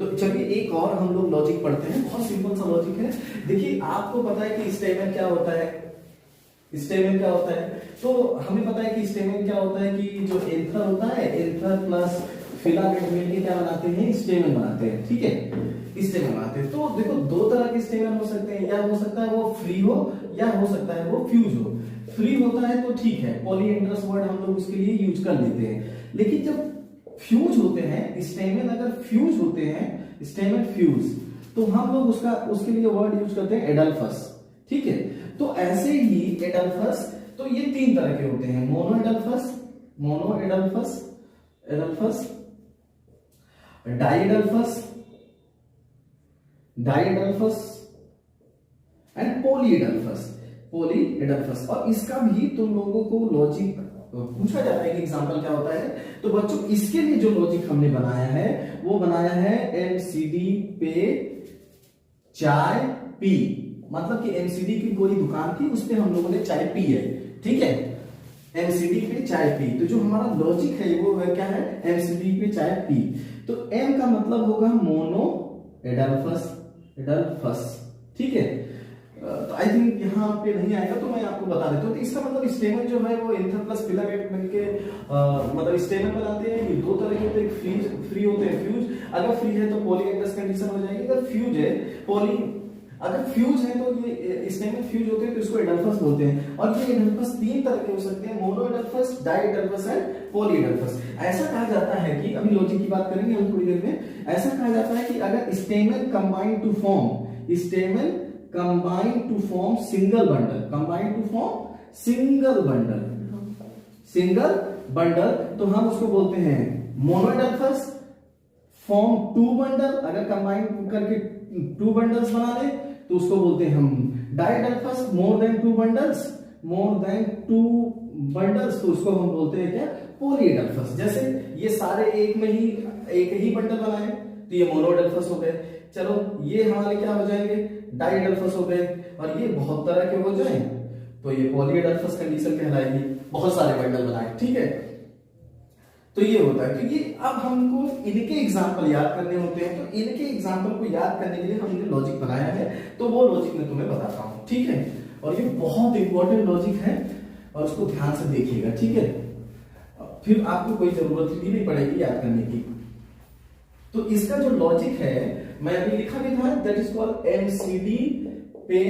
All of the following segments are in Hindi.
तो चलिए एक और हम लोग लॉजिक पढ़ते हैं, बहुत सिंपल सा लॉजिक है। देखिए आपको पता है कि स्टेटमेंट क्या होता है, स्टेटमेंट क्या होता है, तो हमें पता है कि स्टेटमेंट क्या होता है कि जो एंथर होता है, एंथर प्लस फिलामेंट मिलके क्या बनाते हैं, स्टेटमेंट बनाते हैं। ठीक है, स्टेटमेंट बनाते हैं। तो देखो दो तरह के स्टेटमेंट हो सकते हैं, या हो सकता है वो फ्री हो या हो सकता है वो फ्यूज हो। फ्री होता है तो ठीक है, पॉलीएंड्रस वर्ड हम लोग उसके लिए यूज कर लेते हैं, लेकिन जब फ्यूज होते हैं स्टेटमेंट, अगर फ्यूज होते हैं स्टेटमेंट फ्यूज, तो हम लोग उसके लिए वर्ड यूज करते हैं एडल्फस। ठीक है, तो ऐसे ही एडल्फस, तो ये तीन तरह के होते हैं, monadelphous, adelphous, diadelphous and polyadelphous. और इसका भी तुम लोगों को लॉजिक पूछा जाता है कि एग्जांपल क्या होता है। तो बच्चों इसके लिए जो लॉजिक हमने बनाया है वो बनाया है एमसीडी पे चाय पी, मतलब कि एमसीडी की कोई दुकान थी, उस पे हम लोगों ने चाय पी है। ठीक है, एमसीडी पे चाय पी, तो जो हमारा लॉजिक है वो है क्या है, एमसीडी पे चाय पी। तो एम का मतलब होगा मोनो एडल्फस। ठीक है, तो आई थिंक यहाँ पे नहीं आएगा, तो मैं आपको बता देता हूँ। तो इसका मतलब स्टेटमेंट जो है वो एंथर प्लस फिलामेंट मिलके मतलब स्टेटमेंट बनाते हैं। ये दो तरह के होते हैं, फ्री होते हैं फ्यूज। अगर फ्री है तो पॉलीएंड्रस कंडीशन हो जाएगी, अगर फ्यूज है तो ये स्टेटमेंट फ्यूज होते हैं तो इसको एडल्फस बोलते हैं। और ये एडल्फस तीन तरह के हो सकते हैं, mono adelphous, diadelphous and polyadelphous. ऐसा कहा जाता है कि अभी लॉजिक की बात करेंगे हम थोड़ी देर में। ऐसा कहा जाता है कि अगर statement combine to form single bundle, तो हम उसको बोलते हैं monadelphous. Form two bundle, अगर कंबाइन करके टू बंडल्स बना ले तो उसको बोलते हैं हम diadelphous. More than two bundles, तो उसको हम बोलते हैं क्या, पॉलीएडल्फस। जैसे ये सारे एक ही बंडल बनाए तो ये मोनो एडल्फस हो गए। चलो ये हमारे क्या हो जाएंगे, डाइएडल्फस हो गए। और ये बहुत तरह के हो जाए तो ये पॉलीएडल्फस कंडीशन कहलाएगी, बहुत सारे बंडल बनाए। ठीक है, तो ये होता है। तो ये अब हमको इनके एग्जाम्पल याद करने होते हैं, तो इनके एग्जाम्पल को याद करने के लिए हमने लॉजिक बनाया है, तो वो लॉजिक मैं तुम्हें बताता हूं। ठीक है, और ये बहुत इंपॉर्टेंट लॉजिक है और उसको ध्यान से देखिएगा। ठीक है, फिर आपको कोई जरूरत ही नहीं पड़ेगी याद करने की। तो इसका जो लॉजिक है मैं अभी लिखा भी था, दैट इज कॉल्ड एमसीडी पे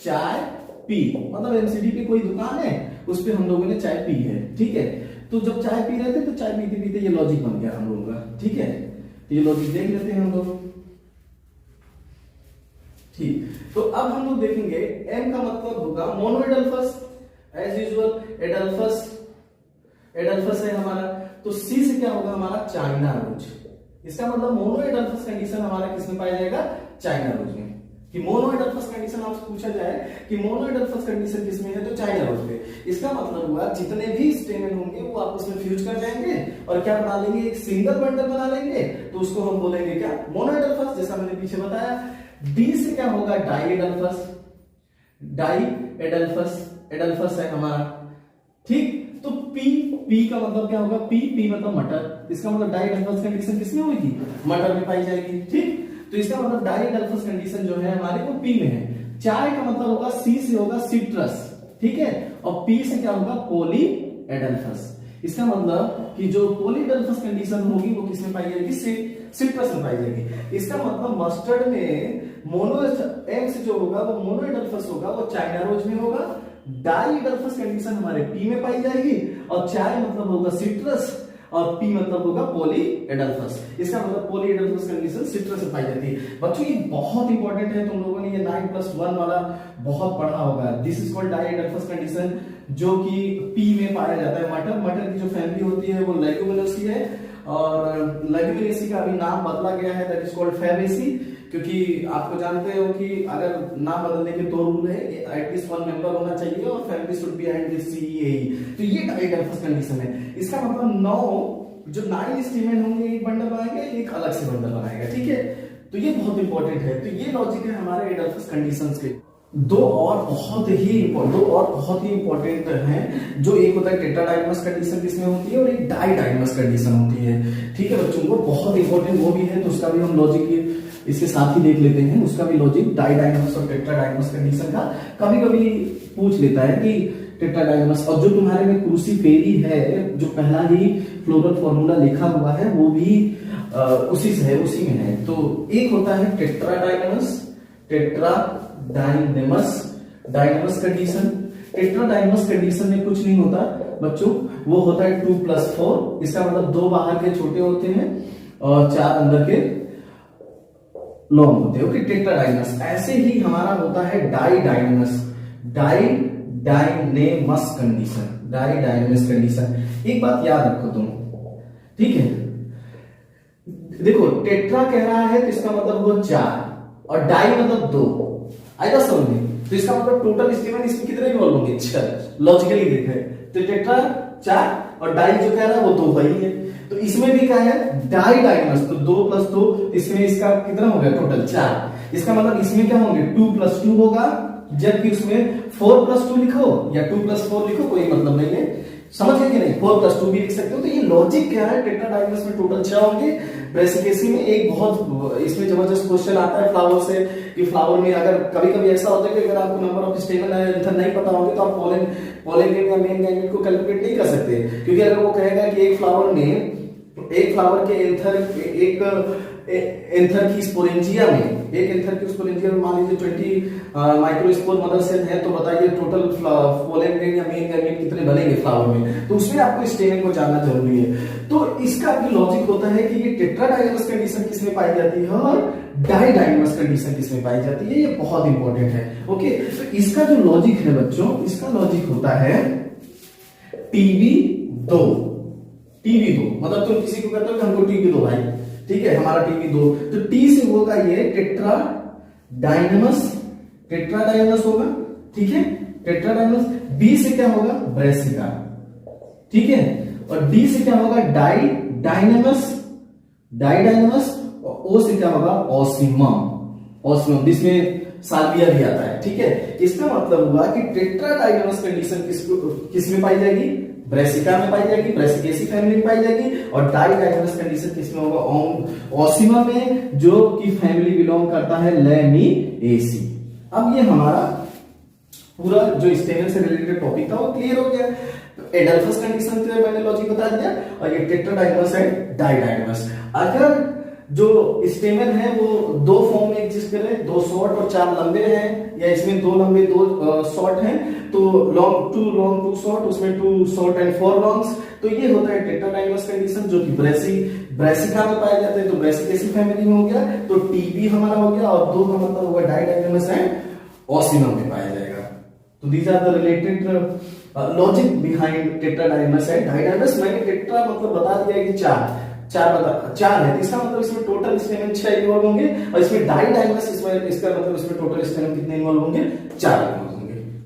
चाय पी। मतलब एमसीडी पे कोई दुकान है, उस पे हम लोगों ने चाय पी है। ठीक है, तो जब चाय पी रहे थे तो चाय पीते पीते ये लॉजिक बन गया हम लोगों का। ठीक है, तो ये लॉजिक देख लेते हैं हम लोग। ठीक, तो अब हम लोग देखेंगे एम का मतलब होगा monadelphous, as usual adelphous है हमारा। तो सी से क्या होगा हमारा, चाइना रोज। इसका मतलब मोनो एडल्फस कंडीशन हमारा किसमें पाया जाएगा, चाइना रोज में। कि मोनो एडल्फस कंडीशन आपसे पूछा जाए कि मोनो एडल्फस कंडीशन किसमें है, तो चाइना रोज में। इसका मतलब हुआ जितने भी स्टेटमेंट होंगे वो आपस में फ्यूज कर जाएंगे और क्या बना लेंगे, एक सिंगल बंडल बना लेंगे, तो उसको हम बोलेंगे क्या, मोनो एडल्फस, जैसा मैंने पीछे बताया। डी से क्या होगा, एडल्फस है हमारा। ठीक, तो पी का मतलब क्या होगा, पी मतलब मटर। इसका मतलब डाइएडल्फस कंडीशन किसमें होगी, मटर में पाई जाएगी। ठीक, तो इसका मतलब डाइएडल्फस कंडीशन जो है हमारे को पी में है। चाय का मतलब होगा सी से होगा सिट्रस। ठीक है, और पी से क्या होगा, पॉलीएडल्फस। इसका मतलब कि जो पॉलीएडल्फस कंडीशन होगी वो किसमें पाई जाएगी, सिट्रस में पाई जाएगी। इसका मतलब मस्टर्ड में मोनो एम से जो होगा वो मोनो एडल्फस होगा, वो चाइना रोज में होगा। डाइएडल्फस कंडीशन हमारे पी में पाई जाएगी, और चाय मतलब होगा सिट्रस और पी मतलब होगा पॉलीएडल्फस। इसका मतलब पॉलीएडल्फस कंडीशन सिट्रस में पाई जाती है। बच्चों ये बहुत इंपॉर्टेंट है, तुम लोगों ने ये 9+1 वाला बहुत पढ़ा होगा। दिस इज कॉल्ड डाइएडल्फस कंडीशन, जो कि पी में पाया जाता है। मटर की जो फैमिली होती है वो लेग्यूमिनेसी है, और लेग्यूमिनेसी का अभी नाम बदला गया है, दैट इज कॉल्ड फैबेसी। क्योंकि आपको जानते हो कि अगर नाम बदलने के 2 रूल है, एटलीस्ट 1 मेंबर होना चाहिए और family should be behind this CEA. तो ये डाइएडल्फस कंडीशन है। इसका मतलब 9 स्टेटमेंट होंगे, एक बंडल बनाएगा, एक अलग से बंडल बनाएगा। ठीक है, तो ये बहुत इंपॉर्टेंट है। तो ये लॉजिक है हमारे एडल्फस कंडीशंस के। दो और बहुत ही इंपॉर्टेंट हैं, जो एक होता है टेट्राडाइनमस कंडीशन किसमें होती है और एक डाइडाइनमस कंडीशन होती है। ठीक है बच्चों, वो बहुत इंपॉर्टेंट वो भी है, तो उसका भी हम लॉजिक इसके साथ ही देख लेते हैं, उसका भी लॉजिक डाइडाइनमस और टेट्राडाइनमस कंडीशन का कभी कभी पूछ लेता है कि टेट्राडाइनमस। और जो तुम्हारे में क्रूसीफेरी है, जो पहला ही फ्लोरल फॉर्मूला लिखा हुआ है वो भी उसी से है, उसी में है। तो एक होता है टेट्राडाइनमस डायनेमस कंडीशन। टेट्राडाइनमस कंडीशन में कुछ नहीं होता बच्चों, वो होता है 2+4। इसका मतलब 2 बाहर के छोटे होते हैं और 4 अंदर के लॉन्ग होते हैं। ओके, टेट्राडाइनमस। ऐसे ही हमारा होता है डाइडाइनमस कंडीशन। एक बात याद रखो तुम, ठीक है, देखो टेट्रा कह रहा है तो इसका मतलब वो 4 और डाई मतलब 2। आएगा समझ में? तो इसका मतलब टोटल स्टेटमेंट इसमें कितने इन्वॉल्व होंगे? 6। लॉजिकली देखें तो टेट्रा 4 और डाई जो कह रहा है वो 2 ही है। तो इसमें भी क्या है? डाइडाइनमस, तो 2+2, इसमें इसका कितना हो गया टोटल? 4। इसका मतलब इसमें क्या होंगे? 2+2 होगा, जबकि उसमें 4+2 लिखो या 2+4 लिखो, कोई मतलब नहीं है। समझ गए कि नहीं? 4+2 भी लिख सकते हो। तो ये लॉजिक क्या है? टेट्राडाइनमस में टोटल 6 होंगे। ब्रेसिकेसी में एक बहुत इसमें जबरदस्त क्वेश्चन आता है फ्लावर से, कि फ्लावर में अगर कभी कभी ऐसा होता है कि अगर आपको नंबर ऑफ स्टेमन एंथर नहीं पता होंगे तो आप पोलन या मेन गैमेट को कैलकुलेट नहीं कर सकते, क्योंकि अगर वो कहेगा कि एक फ्लावर के एंथर की स्पोरेंजिया में मान लीजिए 20 माइक्रोस्पोर मदर सेल है, तो बताइए टोटल पोलन ग्रेन या मेन गैमेट कितने बनेंगे फ्लावर में। तो उसमें आपको स्टेमन को जानना जरूरी है। तो इसका भी लॉजिक होता है कि ये टेट्राडाइनमस कंडीशन किसमें पाई जाती है और डाइडाइनमस कंडीशन किसमें पाई जाती है, ये बहुत इंपॉर्टेंट है। ओके, तो इसका जो लॉजिक है बच्चों, इसका लॉजिक होता है TB2। मतलब तुम किसी को कहते हो कि हमको TB दो भाई, ठीक है, हमारा TB2, तो T से होगा ये टेट्राडाइनमस होगा, ठीक है, टेट्राडाइनमस। B से क्या होगा? ब्रेसिका, ठीक है, और D से क्या होगा? डाइडाइनमस, और O से क्या होगा? ऑसिमम, जिसमें साल्विया भी आता है, ठीक है। इसका मतलब हुआ कि टेट्राडाइनमस कंडीशन किसमें पाई जाएगी? ब्रेसिका में पाई जाएगी, ब्रेसिकेसी फैमिली में पाई जाएगी। और डाइडाइनमस कंडीशन किसमें होगा? ऑसिमा में, जो कि फैमिली बिलोंग करता है लैमिएसी। अब ये हमारा पूरा जो स्टेमन से रिलेटेड टॉपिक था वो क्लियर हो गया। एडल्फस कंडीशन के मैंने लॉजिक बता दिया, और ये टेट्राडाइनमस है, डाइडाइनमस। अगर जो स्टेमन है वो 2 फॉर्म में एग्जिस्ट करे, 2 शॉर्ट और 4 लंबे हैं, या इसमें 2 लंबे 2 शॉर्ट हैं, तो लॉन्ग 2 शॉर्ट, उसमें 2 शॉर्ट एंड 4 लॉन्ग्स, तो ये होता है टेट्राडाइनमस कंडीशन, जो कि ब्रेसिका में पाए जाते हैं। तो ब्रेसिकेसी फैमिली में हो गया, तो टीबी हमारा हो गया, और 2 का मतलब होगा डाइडाइनमस एंड ऑसिमम में पाया जाएगा। तो these are the related logic behind tetradynamous and didynamous. मैंने टेट्रा मतलब बता दिया है कि 4 है, इसका मतलब इसमें टोटल स्टेमन 6 इन्वॉल्व होंगे, और इसमें डाइडाइनमस इसका मतलब इसमें टोटल स्टेमन कितने इन्वॉल्व होंगे? 4 इन्वॉल्व होंगे।